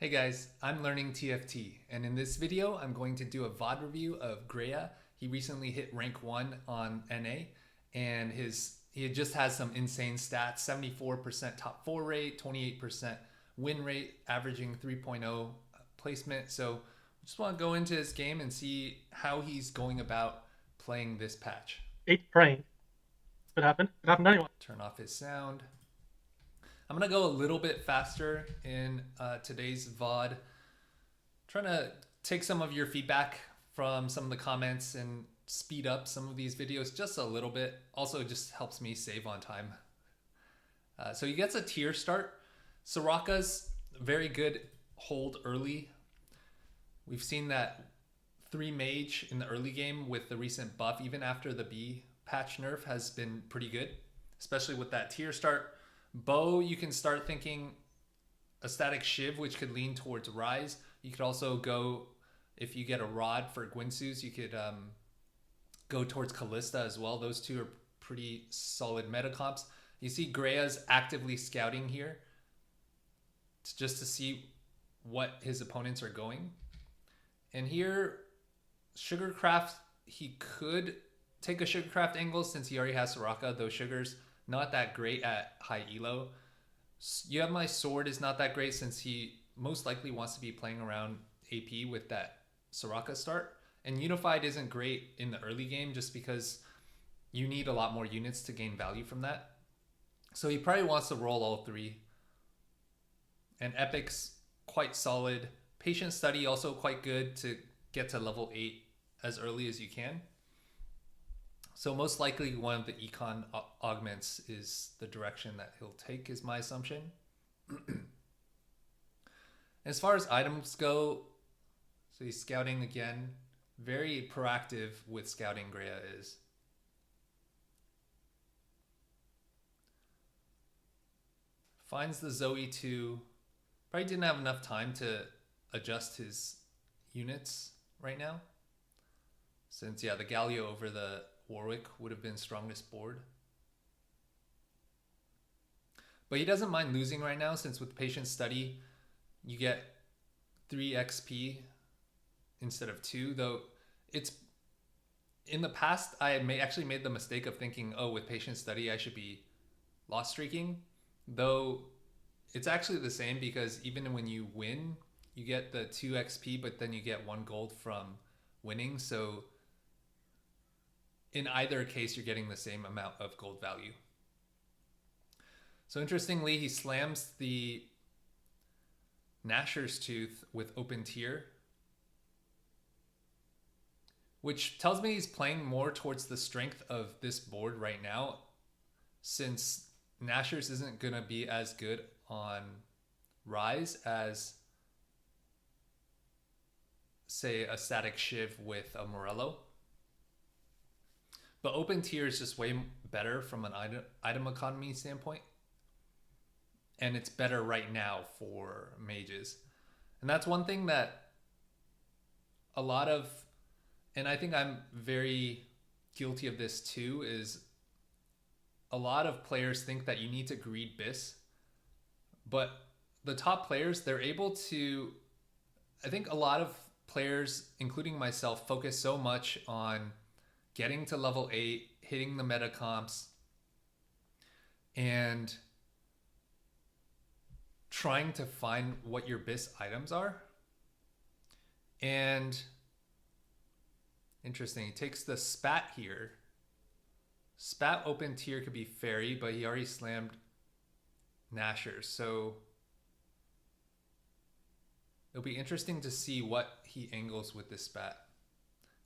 Hey guys, I'm learning TFT, and in this video, I'm going to do a VOD review of Grea. He recently hit rank 1 on NA, and he just has some insane stats: 74% top 4 rate, 28% win rate, averaging 3.0 placement. So I just want to go into his game and see how he's going about playing this patch. Eighth praying. Could happen. Could happen to anyone. Turn off his sound. I'm going to go a little bit faster in today's VOD, trying to take some of your feedback from some of the comments and speed up some of these videos just a little bit. Also, just helps me save on time. So he gets a tier start. Soraka's very good hold early. We've seen that 3 mage in the early game with the recent buff, even after the B patch nerf, has been pretty good, especially with that tier start. Bow, you can start thinking a static Shiv, which could lean towards Rise. You could also go, if you get a Rod for Gwynsu's, you could go towards Callista as well. Those two are pretty solid meta comps. You see Grea's actively scouting here just to see what his opponents are going. And here, Sugarcraft, he could take a Sugarcraft angle since he already has Soraka, though Sugar's not that great at high elo. You have my sword is not that great since he most likely wants to be playing around AP with that Soraka start. And Unified isn't great in the early game just because you need a lot more units to gain value from that. So he probably wants to roll all 3. And Epic's quite solid. Patient Study also quite good to get to level 8 as early as you can. So most likely one of the econ augments is the direction that he'll take, is my assumption. As far as items go, so he's scouting again. Very proactive with scouting, Grea is. Finds the Zoe 2. Probably didn't have enough time to adjust his units right now. Since, yeah, the Galio over the Warwick would have been strongest board. But he doesn't mind losing right now, since with Patient Study, you get 3 XP instead of 2. Though it's in the past, I actually made the mistake of thinking, oh, with Patient Study, I should be loss streaking. Though it's actually the same, because even when you win, you get the 2 XP, but then you get 1 gold from winning. So in either case, you're getting the same amount of gold value. So interestingly, he slams the Nashor's Tooth with open tier, which tells me he's playing more towards the strength of this board right now, since Nashor's isn't going to be as good on Rise as, say, a static Shiv with a Morello. But open tier is just way better from an item economy standpoint. And it's better right now for mages. And that's one thing that a lot of, and I think I'm very guilty of this too, is a lot of players think that you need to greed BIS. But the top players, they're able to, I think a lot of players, including myself, focus so much on getting to level 8, hitting the meta comps, and trying to find what your BIS items are. And interesting, he takes the Spat here. Spat open tier could be Fairy, but he already slammed Nashor. So it'll be interesting to see what he angles with this Spat.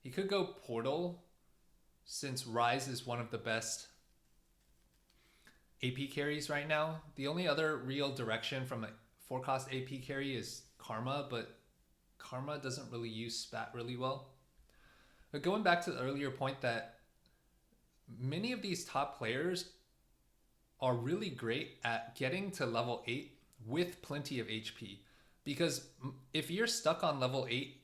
He could go Portal, since Rise is one of the best AP carries right now. The only other real direction from a 4-cost AP carry is Karma, but Karma doesn't really use Spat really well. But going back to the earlier point that many of these top players are really great at getting to level 8 with plenty of HP. Because if you're stuck on level 8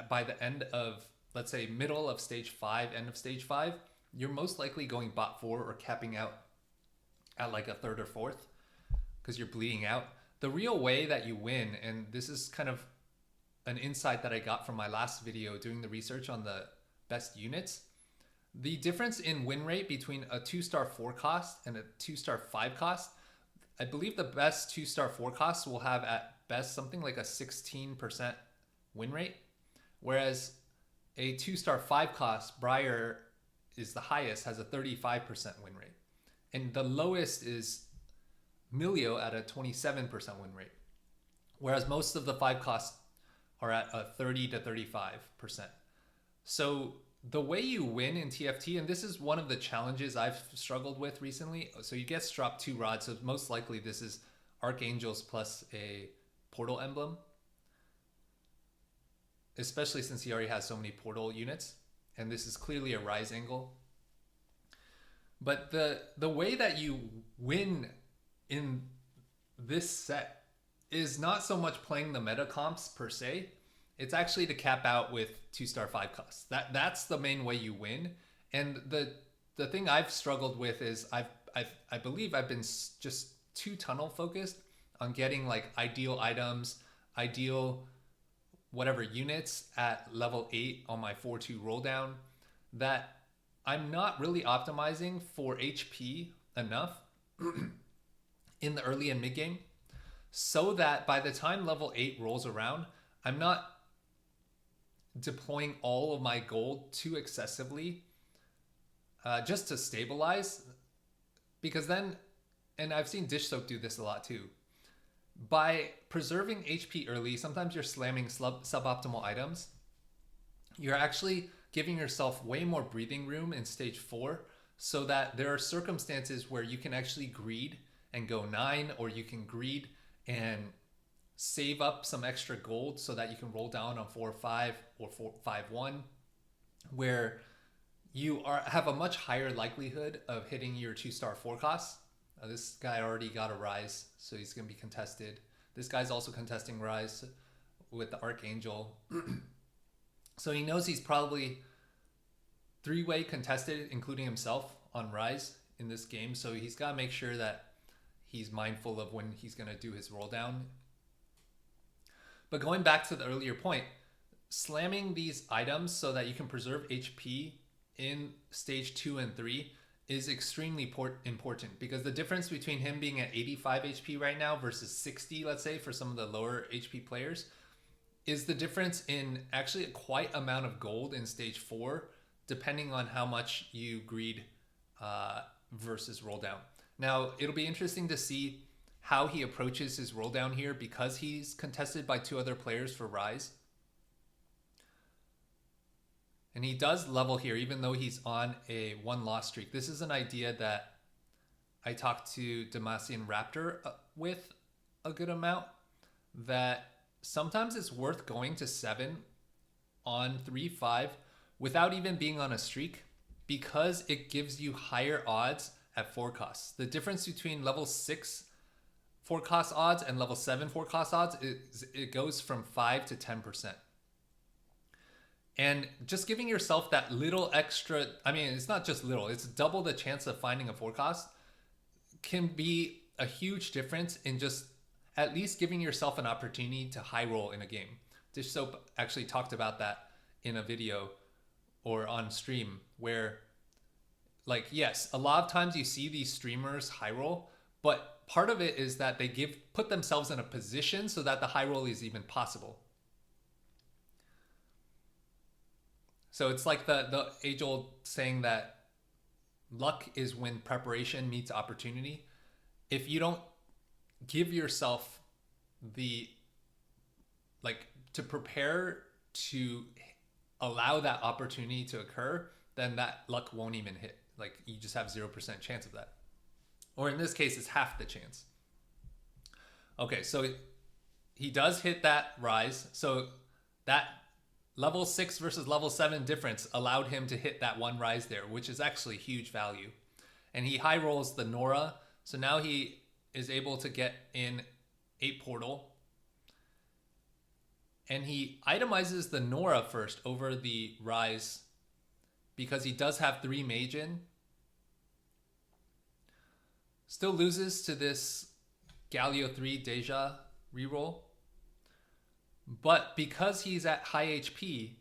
by the end of, let's say, middle of stage 5, end of stage 5, you're most likely going bot 4 or capping out at like a 3rd or 4th because you're bleeding out. the real way that you win, and this is kind of an insight that I got from my last video doing the research on the best units. The difference in win rate between a 2-star 4 cost and a 2-star 5 cost, I believe the best 2-star 4 costs will have at best something like a 16% win rate, whereas a 2-star 5 cost, Briar is the highest, has a 35% win rate. And the lowest is Milio at a 27% win rate, whereas most of the 5 costs are at a 30 to 35%. So the way you win in TFT, and this is one of the challenges I've struggled with recently. So you get drop 2 rods, so most likely this is Archangels plus a portal emblem, especially since he already has so many portal units, and this is clearly a rise angle. But the way that you win in this set is not so much playing the meta comps per se. It's actually to cap out with 2-star 5 costs. That's the main way you win. And the thing I've struggled with is I believe I've been just too tunnel focused on getting like ideal items, ideal whatever units at level 8 on my 4-2 roll down, that I'm not really optimizing for HP enough in the early and mid game, so that by the time level 8 rolls around, I'm not deploying all of my gold too excessively just to stabilize. Because then, and I've seen Dish Soak do this a lot too, by preserving HP early, sometimes you're slamming suboptimal items. You're actually giving yourself way more breathing room in stage 4, so that there are circumstances where you can actually greed and go 9, or you can greed and save up some extra gold so that you can roll down on 4-5 or 4-5-1, where you have a much higher likelihood of hitting your 2-star 4 costs. This guy already got a rise, so he's going to be contested. This guy's also contesting rise with the Archangel. So he knows he's probably 3-way contested, including himself, on rise in this game. So he's got to make sure that he's mindful of when he's going to do his roll down. But going back to the earlier point, slamming these items so that you can preserve HP in stage 2 and 3 is extremely important, because the difference between him being at 85 HP right now versus 60, let's say, for some of the lower HP players, is the difference in actually quite amount of gold in stage 4, depending on how much you greed versus roll down. Now, it'll be interesting to see how he approaches his roll down here, because he's contested by 2 other players for rise. And he does level here, even though he's on a 1-loss streak. This is an idea that I talked to Demacian Raptor with a good amount, that sometimes it's worth going to 7 on 3-5 without even being on a streak, because it gives you higher odds at 4 costs. The difference between level 6 4 cost odds and level 7 4 cost odds, it goes from 5 to 10%. And just giving yourself that little extra, I mean, it's not just little, it's double the chance of finding a 4 cost, can be a huge difference in just at least giving yourself an opportunity to high roll in a game. Dish Soap actually talked about that in a video or on stream, where, like, yes, a lot of times you see these streamers high roll, but part of it is that they put themselves in a position so that the high roll is even possible. So it's like the age-old saying that luck is when preparation meets opportunity. If you don't give yourself the, like, to prepare to allow that opportunity to occur, then that luck won't even hit. Like, you just have 0% chance of that. Or in this case, it's half the chance. Okay, so he does hit that rise. So that level 6 versus level 7 difference allowed him to hit that 1 rise there, which is actually huge value. And he high rolls the Nora. So now he is able to get in 8 portal. And he itemizes the Nora first over the rise, because he does have 3 mage in. Still loses to this Galio 3 Deja reroll. But because he's at high HP,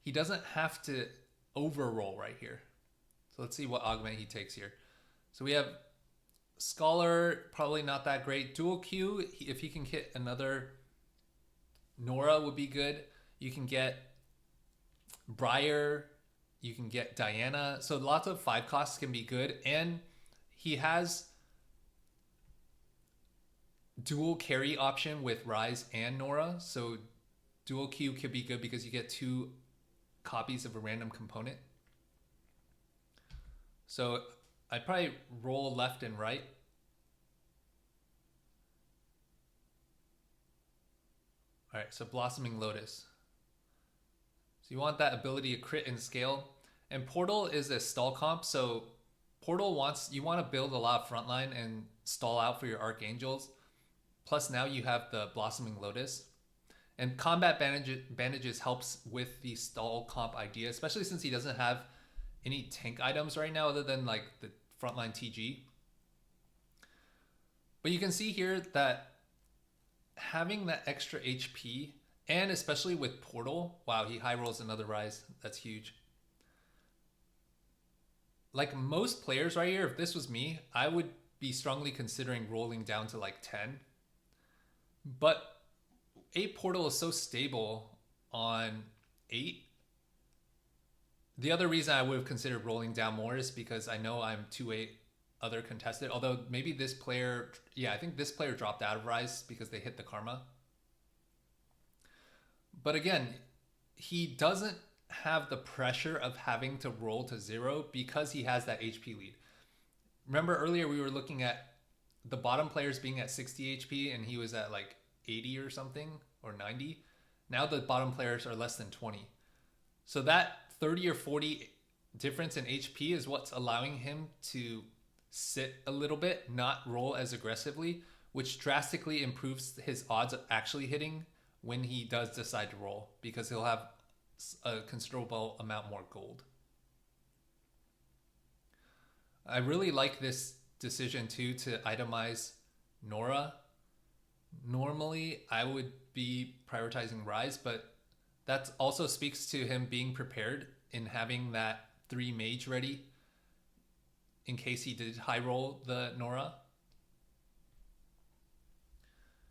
he doesn't have to overroll right here. So let's see what augment he takes here. So we have Scholar, probably not that great. Dual Q, if he can hit another Nora would be good. You can get Briar, you can get Diana. So lots of 5 costs can be good. And he has dual carry option with Rise and Nora. So dual Q could be good because you get 2 copies of a random component. So I'd probably roll left and right. All right, so Blossoming Lotus. So you want that ability to crit and scale. And Portal is a stall comp, so Portal you want to build a lot of frontline and stall out for your Archangels. Plus now you have the Blossoming Lotus. And Combat Bandages helps with the stall comp idea, especially since he doesn't have any tank items right now other than like the frontline TG. But you can see here that having that extra HP, and especially with Portal, wow, he high rolls another Rise. That's huge. Like most players right here, if this was me, I would be strongly considering rolling down to like 10. But 8 Portal is so stable on 8. The other reason I would have considered rolling down more is because I know I'm 2-8 other contested. Although maybe this player, I think this player dropped out of Rise because they hit the Karma. But again, he doesn't have the pressure of having to roll to 0 because he has that HP lead. Remember earlier we were looking at the bottom players being at 60 HP and he was at like 80 or something, or 90. Now the bottom players are less than 20. So that 30 or 40 difference in HP is what's allowing him to sit a little bit, not roll as aggressively, which drastically improves his odds of actually hitting when he does decide to roll, because he'll have a considerable amount more gold. I really like this decision too to itemize Nora. Normally I would be prioritizing Rise, but that also speaks to him being prepared in having that 3 mage ready in case he did high roll the Nora.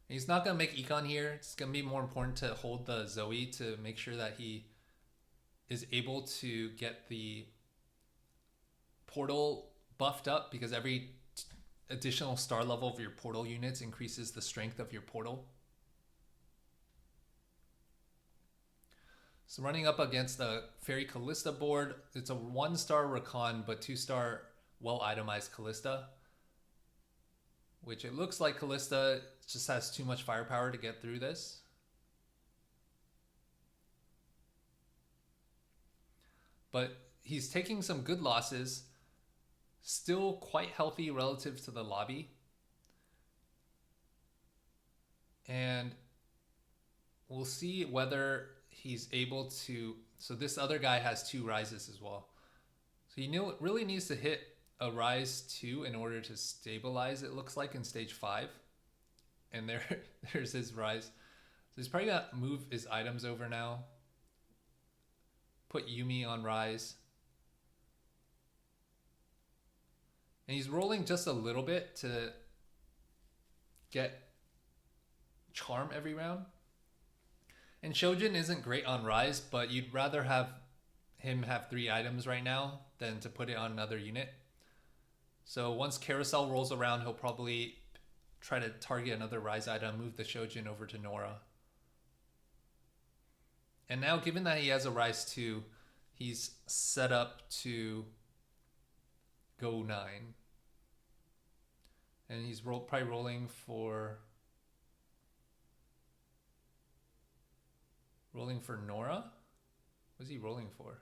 He's not going to make Econ here. It's going to be more important to hold the Zoe to make sure that he is able to get the Portal buffed up, because every additional star level of your Portal units increases the strength of your Portal. So running up against the Fairy Callista board, it's a 1-star Rakan, but 2-star well-itemized Callista, which it looks like Callista just has too much firepower to get through this. But he's taking some good losses, still quite healthy relative to the lobby. And we'll see whether he's able to... So this other guy has 2 rises as well. So it really needs to hit a rise 2 in order to stabilize, it looks like, in stage 5. And there's his rise. So he's probably gonna move his items over now. Put Yumi on rise. And he's rolling just a little bit to get charm every round. And Shojin isn't great on rise, but you'd rather have him have 3 items right now than to put it on another unit. So once Carousel rolls around, he'll probably try to target another rise item, move the Shojin over to Nora. And now, given that he has a rise 2, he's set up to go 9. And he's probably rolling for Nora? What's he rolling for?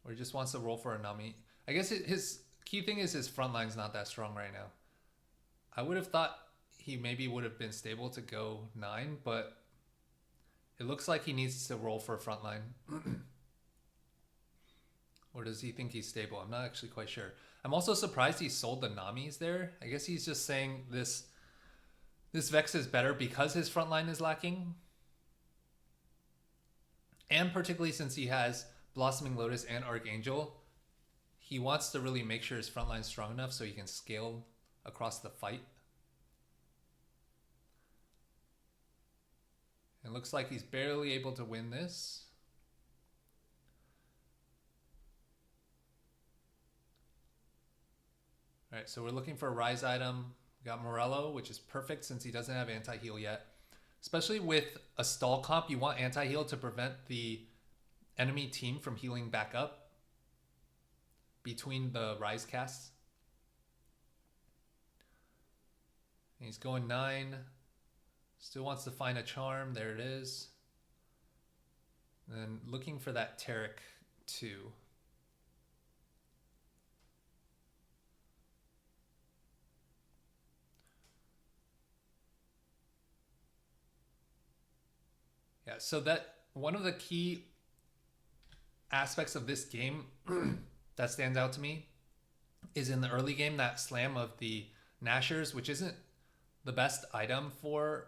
Or he just wants to roll for a Nami. I guess his key thing is his front line's not that strong right now. I would have thought he maybe would have been stable to go 9, but it looks like he needs to roll for a front line. Or does he think he's stable? I'm not actually quite sure. I'm also surprised he sold the Namis there. I guess he's just saying this Vex is better because his front line is lacking. And particularly since he has Blossoming Lotus and Archangel, he wants to really make sure his front line's strong enough so he can scale across the fight. It looks like he's barely able to win this. All right, so we're looking for a Rise item. We got Morello, which is perfect since he doesn't have anti-heal yet. Especially with a stall comp, you want anti-heal to prevent the enemy team from healing back up between the Rise casts. And he's going 9. Still wants to find a charm. There it is. And then looking for that Taric 2. Yeah, so that one of the key aspects of this game that stands out to me is in the early game, that slam of the Nashers, which isn't the best item for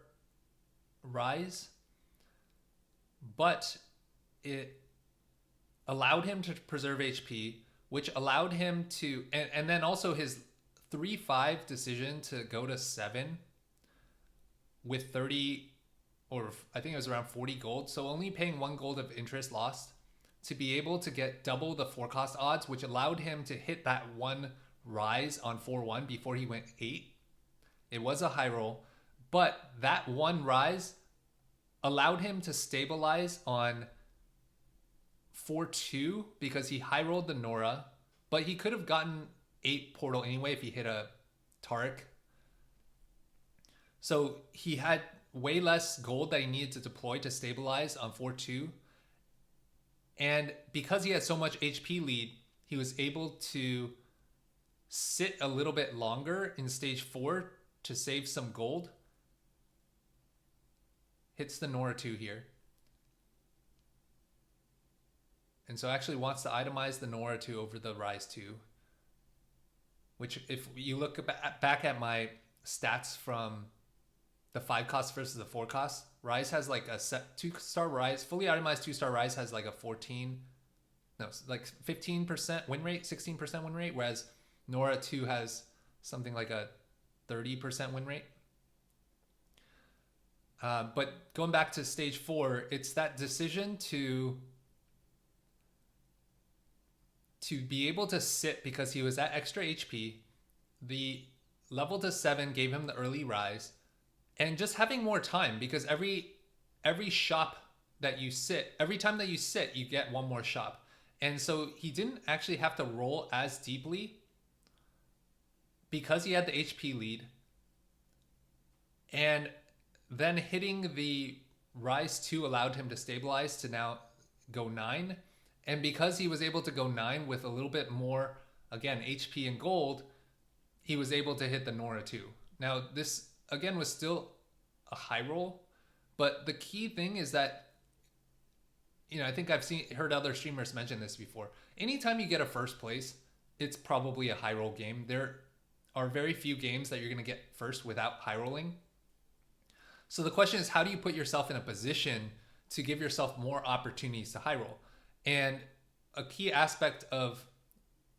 Rise, but it allowed him to preserve HP, which allowed him to, and then also his 3-5 decision to go to 7 with 30, or I think it was around 40 gold, so only paying 1 gold of interest lost to be able to get double the forecast odds, which allowed him to hit that one Rise on 4-1 before he went 8. It was a high roll, but that one Rise allowed him to stabilize on 4-2 because he high rolled the Nora, but he could have gotten 8 portal anyway if he hit a Taric. So he had way less gold that he needed to deploy to stabilize on 4-2. And because he had so much HP lead, he was able to sit a little bit longer in stage 4 to save some gold. Hits the Nora 2 here. And so actually wants to itemize the Nora 2 over the Rise 2. Which if you look back at my stats from the 5 cost versus the 4 cost, Rise has like a set 2-star Rise, fully itemized 2-star Rise has like a 15% win rate, 16% win rate, whereas Nora 2 has something like a 30% win rate. But going back to stage 4, it's that decision to be able to sit because he was at extra HP. The level to 7 gave him the early Rise. And just having more time, because every shop that you sit, every time that you sit, you get one more shop. And so he didn't actually have to roll as deeply because he had the HP lead. And then hitting the Rise 2 allowed him to stabilize to now go 9. And because he was able to go 9 with a little bit more, again, HP and gold, he was able to hit the Nora 2. Now, this, again, was still a high roll. But the key thing is that, you know, I think I've heard other streamers mention this before. Anytime you get a first place, it's probably a high roll game. There are very few games that you're going to get first without high rolling. So the question is, how do you put yourself in a position to give yourself more opportunities to high roll? And a key aspect of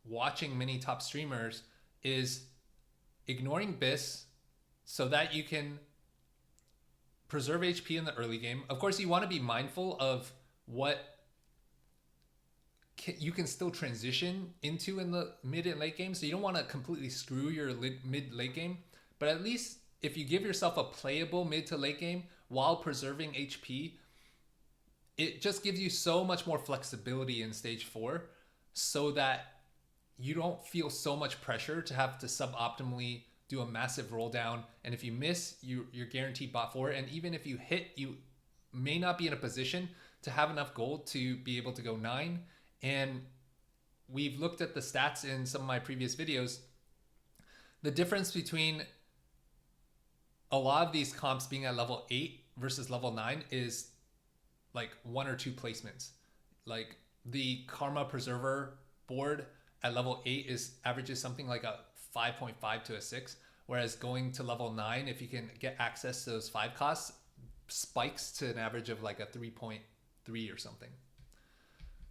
watching many top streamers is ignoring BIS so that you can preserve HP in the early game. Of course, you want to be mindful of what you can still transition into in the mid and late game. So you don't want to completely screw your mid-late game. But at least if you give yourself a playable mid to late game while preserving HP, it just gives you so much more flexibility in stage 4 so that you don't feel so much pressure to have to suboptimally do a massive roll down. And if you miss, you're guaranteed bot 4. And even if you hit, you may not be in a position to have enough gold to be able to go 9. And we've looked at the stats in some of my previous videos. The difference between a lot of these comps being at level 8 versus level 9 is like 1 or 2 placements. Like the Karma Preserver board at level 8 is averages something like a 5.5 to a 6, whereas going to level 9, if you can get access to those 5 costs, spikes to an average of like a 3.3 or something.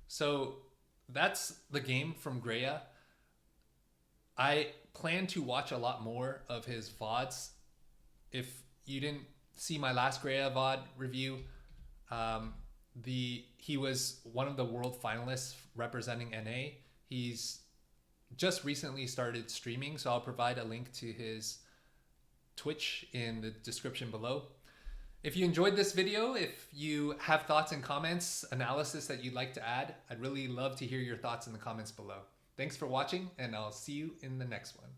So that's the game from Grea. I plan to watch a lot more of his VODs. If you didn't see my last Grea VOD review, he was one of the world finalists representing NA. He's just recently started streaming, so I'll provide a link to his Twitch in the description below. If you enjoyed this video, if you have thoughts and comments, analysis that you'd like to add, I'd really love to hear your thoughts in the comments below. Thanks for watching, and I'll see you in the next one.